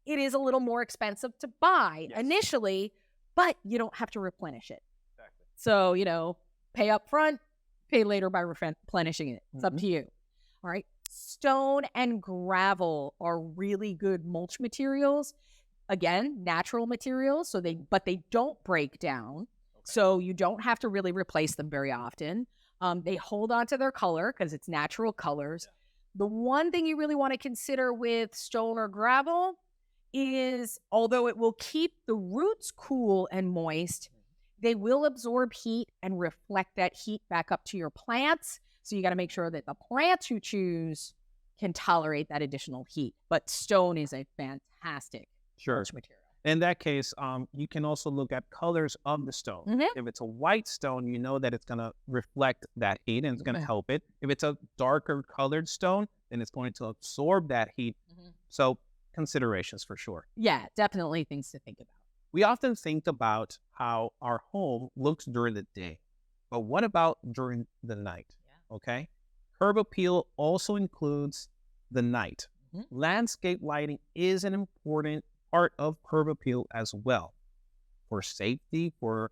It is a little more expensive to buy initially, but you don't have to replenish it. Exactly. So, pay up front, pay later by replenishing it. It's up to you. All right. Stone and gravel are really good mulch materials. Again, natural materials, but they don't break down. So you don't have to really replace them very often. They hold on to their color because it's natural colors. The one thing you really want to consider with stone or gravel is, although it will keep the roots cool and moist, they will absorb heat and reflect that heat back up to your plants. So you got to make sure that the plants you choose can tolerate that additional heat. But stone is a fantastic mulch material. In that case, you can also look at colors of the stone. If it's a white stone, you know that it's going to reflect that heat and it's going to help it. If it's a darker colored stone, then it's going to absorb that heat. So considerations for sure. Yeah, definitely things to think about. We often think about how our home looks during the day, but what about during the night? Okay. Curb appeal also includes the night. Landscape lighting is an important part of curb appeal as well, for safety, for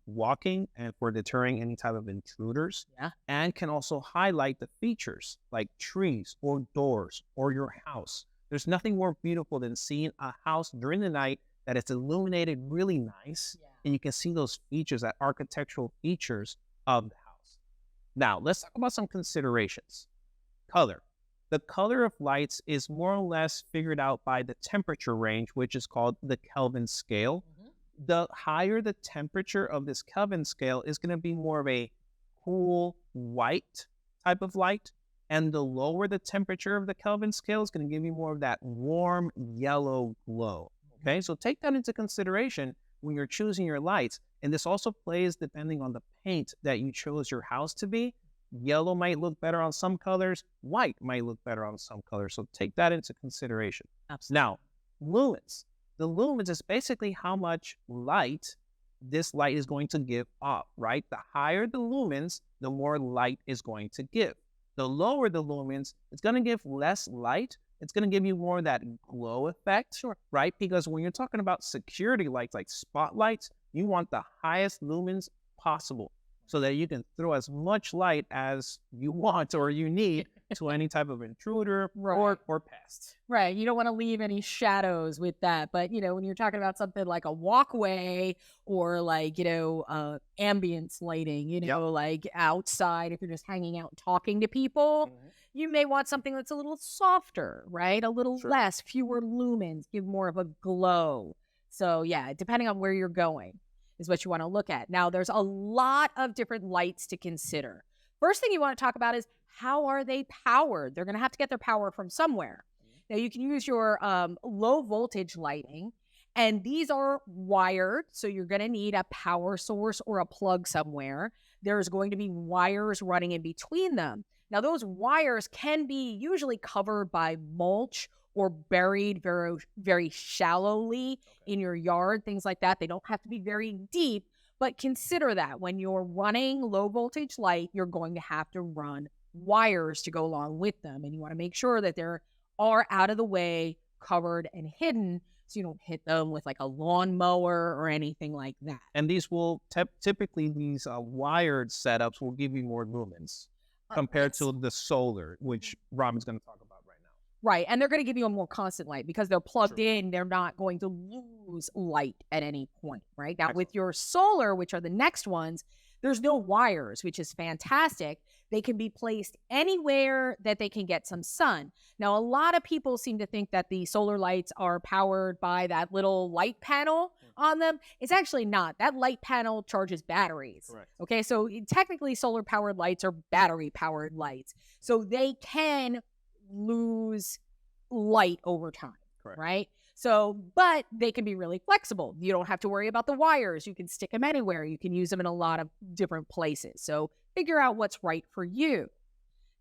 walking, and for deterring any type of intruders, and can also highlight the features like trees or doors or your house. There's nothing more beautiful than seeing a house during the night that is illuminated really nice, and you can see those features, that architectural features of the house. Now, let's talk about some considerations. Color. The color of lights is more or less figured out by the temperature range, which is called the Kelvin scale. The higher the temperature of this Kelvin scale is going to be more of a cool white type of light, and the lower the temperature of the Kelvin scale is going to give you more of that warm yellow glow. Okay, so take that into consideration when you're choosing your lights. And this also plays depending on the paint that you chose your house to be. Yellow might look better on some colors. White might look better on some colors. So take that into consideration. Absolutely. Now, lumens. The lumens is basically how much light this light is going to give off, right? The higher the lumens, the more light is going to give. The lower the lumens, it's going to give less light. It's going to give you more of that glow effect, right? Because when you're talking about security lights like spotlights, you want the highest lumens possible so that you can throw as much light as you want or you need to any type of intruder or pest. Right. You don't want to leave any shadows with that. But, when you're talking about something like a walkway or like, ambience lighting, like outside, if you're just hanging out and talking to people, you may want something that's a little softer, right? A little less, fewer lumens, give more of a glow. So yeah, depending on where you're going is what you want to look at. Now, there's a lot of different lights to consider. First thing you want to talk about is, how are they powered? They're going to have to get their power from somewhere. Now, you can use your low voltage lighting, and these are wired. So you're going to need a power source or a plug somewhere. There's going to be wires running in between them. Now, those wires can be usually covered by mulch or buried very, very shallowly in your yard, things like that. They don't have to be very deep, but consider that when you're running low voltage light, you're going to have to run wires to go along with them. And you want to make sure that they are out of the way, covered and hidden, so you don't hit them with like a lawnmower or anything like that. And these will typically, these wired setups will give you more lumens compared to the solar, which Robin's going to talk about right now. Right. And they're going to give you a more constant light because they're plugged in. They're not going to lose light at any point, right? Now, with your solar, which are the next ones, there's no wires, which is fantastic. They can be placed anywhere that they can get some sun. Now, a lot of people seem to think that the solar lights are powered by that little light panel, on them. It's actually not. That light panel charges batteries. Correct. Okay, so technically solar powered lights are battery powered lights. So they can lose light over time. Correct. Right? So, but they can be really flexible. You don't have to worry about the wires. You can stick them anywhere. You can use them in a lot of different places. So figure out what's right for you.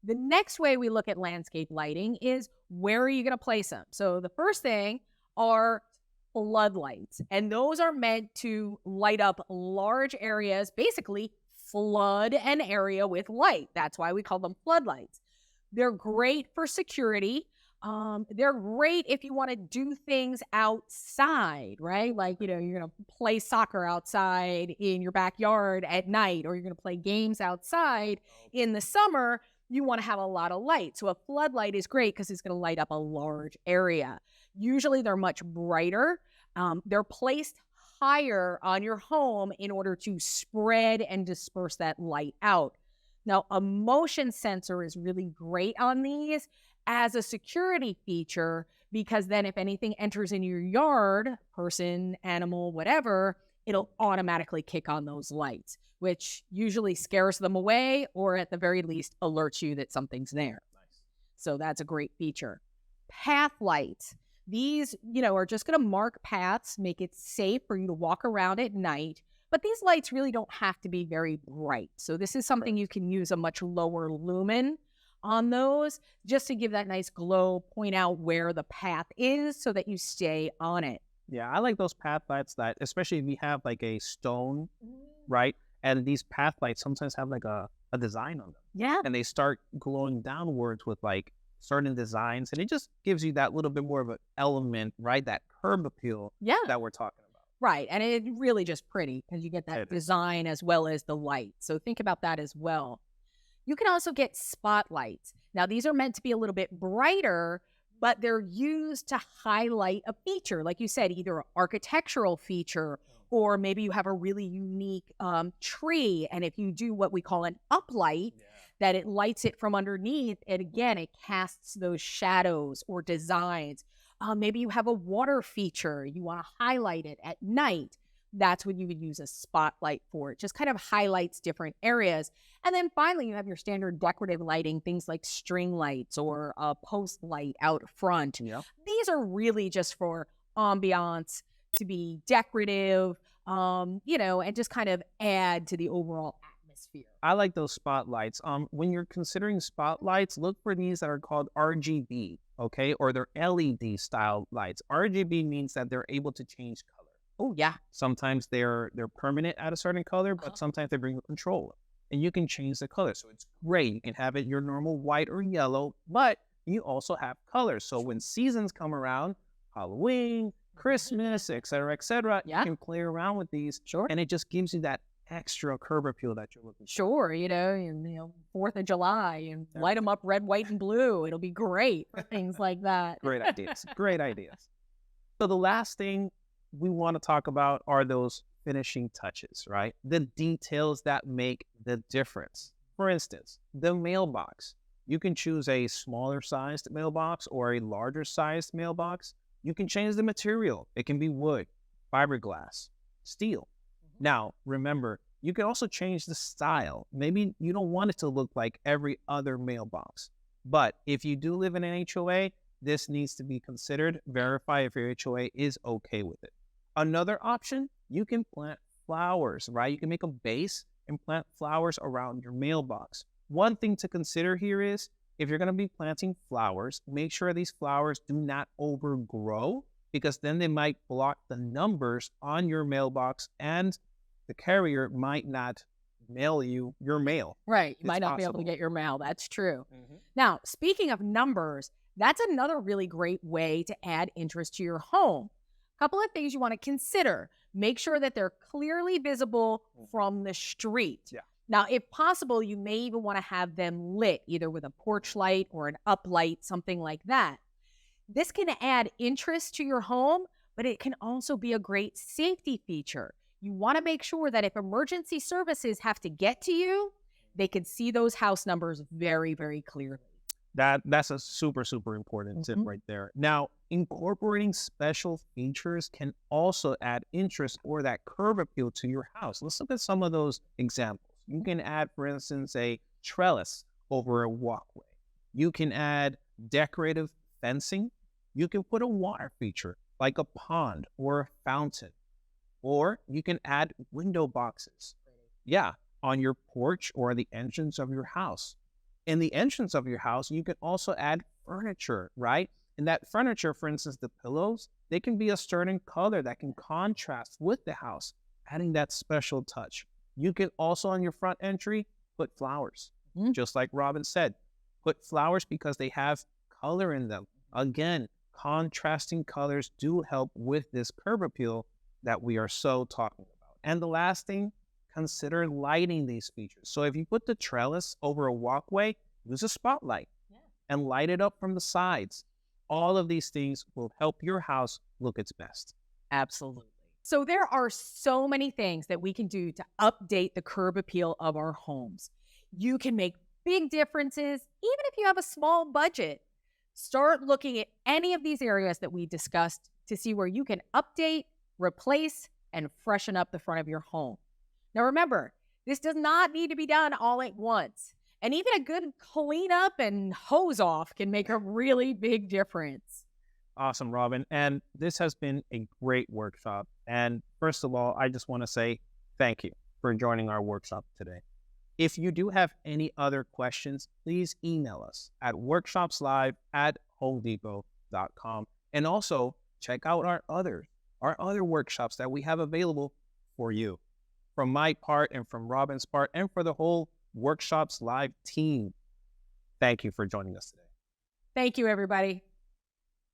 The next way we look at landscape lighting is where are you going to place them? So the first thing are floodlights, and those are meant to light up large areas, basically flood an area with light. That's why we call them floodlights. They're great for security. They're great if you want to do things outside, right? Like, you're going to play soccer outside in your backyard at night, or you're going to play games outside in the summer. You want to have a lot of light. So a floodlight is great because it's going to light up a large area. Usually they're much brighter. They're placed higher on your home in order to spread and disperse that light out. Now, a motion sensor is really great on these as a security feature, because then if anything enters in your yard, person, animal, whatever, it'll automatically kick on those lights, which usually scares them away, or at the very least alerts you that something's there. Nice. So that's a great feature. Path lights. These, are just going to mark paths, make it safe for you to walk around at night. But these lights really don't have to be very bright. So this is something you can use a much lower lumen on those, just to give that nice glow, point out where the path is so that you stay on it. Yeah, I like those path lights that, especially if you have like a stone, right? And these path lights sometimes have like a design on them. Yeah. And they start glowing downwards with like certain designs. And it just gives you that little bit more of an element, right? That curb appeal that we're talking about. Right. And it really just pretty because you get that design as well as the light. So think about that as well. You can also get spotlights. Now, these are meant to be a little bit brighter, but they're used to highlight a feature. Like you said, either an architectural feature, or maybe you have a really unique tree. And if you do what we call an uplight, that it lights it from underneath, and again, it casts those shadows or designs. Maybe you have a water feature. You want to highlight it at night. That's what you would use a spotlight for. It just kind of highlights different areas. And then finally, you have your standard decorative lighting, things like string lights or a post light out front. Yeah. These are really just for ambiance, to be decorative, and just kind of add to the overall atmosphere. I like those spotlights. When you're considering spotlights, look for these that are called RGB, okay? Or they're LED style lights. RGB means that they're able to change color. Oh, yeah. Sometimes they're permanent at a certain color, but sometimes they bring a controller. And you can change the color. So it's great. You can have it your normal white or yellow, but you also have colors. So when seasons come around, Halloween, Christmas, et cetera, you can play around with these. Sure. And it just gives you that extra curb appeal that you're looking for. Sure. 4th of July, and light them up red, white, and blue. It'll be great for things like that. Great ideas. Great ideas. So the last thing we want to talk about are those finishing touches, right? The details that make the difference. For instance, the mailbox. You can choose a smaller sized mailbox or a larger sized mailbox. You can change the material. It can be wood, fiberglass, steel. Now, remember, you can also change the style. Maybe you don't want it to look like every other mailbox. But if you do live in an HOA, this needs to be considered. Verify if your HOA is okay with it. Another option, you can plant flowers, right? You can make a base and plant flowers around your mailbox. One thing to consider here is, if you're going to be planting flowers, make sure these flowers do not overgrow, because then they might block the numbers on your mailbox and the carrier might not mail you your mail. Right. You might not be able to get your mail. That's true. Now, speaking of numbers, that's another really great way to add interest to your home. A couple of things you want to consider. Make sure that they're clearly visible from the street. Yeah. Now, if possible, you may even want to have them lit, either with a porch light or an uplight, something like that. This can add interest to your home, but it can also be a great safety feature. You want to make sure that if emergency services have to get to you, they can see those house numbers very, very clearly. That's a super, super important tip Mhm. right there. Now, incorporating special features can also add interest or that curb appeal to your house. Let's look at some of those examples. You can add, for instance, a trellis over a walkway. You can add decorative fencing. You can put a water feature like a pond or a fountain, or you can add window boxes. Yeah, on your porch or the entrance of your house. In the entrance of your house, you can also add furniture, right? And that furniture, for instance, the pillows, they can be a certain color that can contrast with the house, adding that special touch. You can also, on your front entry, put flowers. Mhm. Just like Robin said, put flowers because they have color in them. Again, contrasting colors do help with this curb appeal that we are so talking about. And the last thing, consider lighting these features. So if you put the trellis over a walkway, use a spotlight and light it up from the sides. All of these things will help your house look its best. Absolutely. So there are so many things that we can do to update the curb appeal of our homes. You can make big differences even if you have a small budget. Start looking at any of these areas that we discussed to see where you can update, replace, and freshen up the front of your home. Now remember, this does not need to be done all at once. And even a good cleanup and hose off can make a really big difference. Awesome, Robin. And this has been a great workshop. And first of all, I just want to say thank you for joining our workshop today. If you do have any other questions, please email us at workshopslive@homedepot.com. And also check out our other workshops that we have available for you. From my part and from Robin's part and for the whole Workshops Live team, thank you for joining us today. Thank you, everybody.